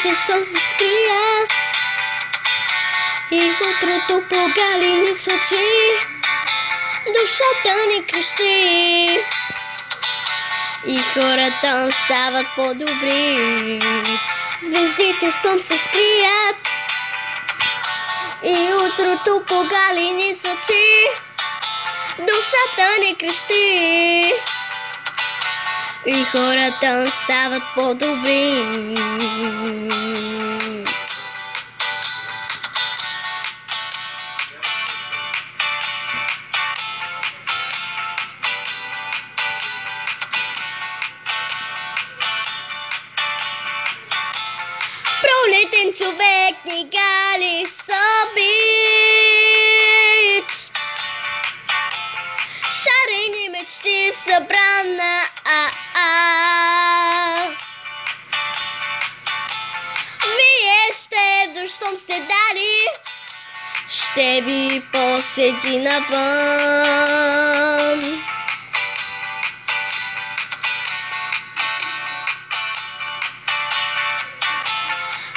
Светлите щом се скрият и утрото погали ни с очи, душата ни крещи и хората стават по-добри. Звездите щом се скрият и утрото погали ни с очи, душата ни крещи и хората стават по-добри. Пролетен човек ни гали с обич, шарени мечти в събрана Вие щедро, щом сте дали, ще ви посети навън.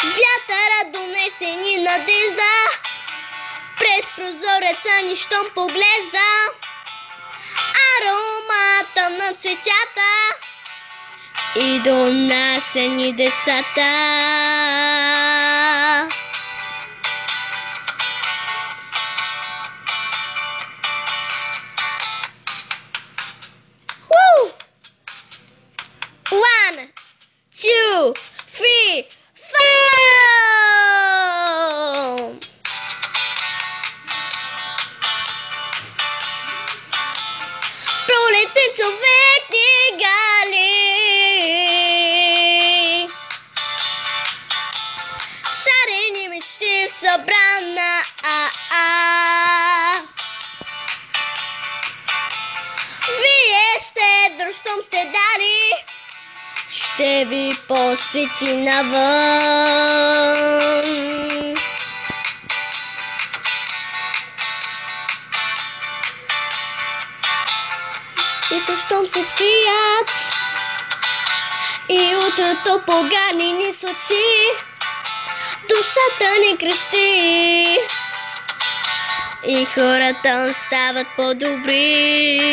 Вятъра донесе ни надежда, през прозореца ни щом поглежда, аромата на цветята и донася ни децата. One, two, three, four! Пролетен човек ни гали, шарени мечти в събрана Вие щедро, щом сте дали, ще ви посети навън. Звездите щом се скрият и утрото погани ни с очи, душата ни крещи и хората стават по-добри.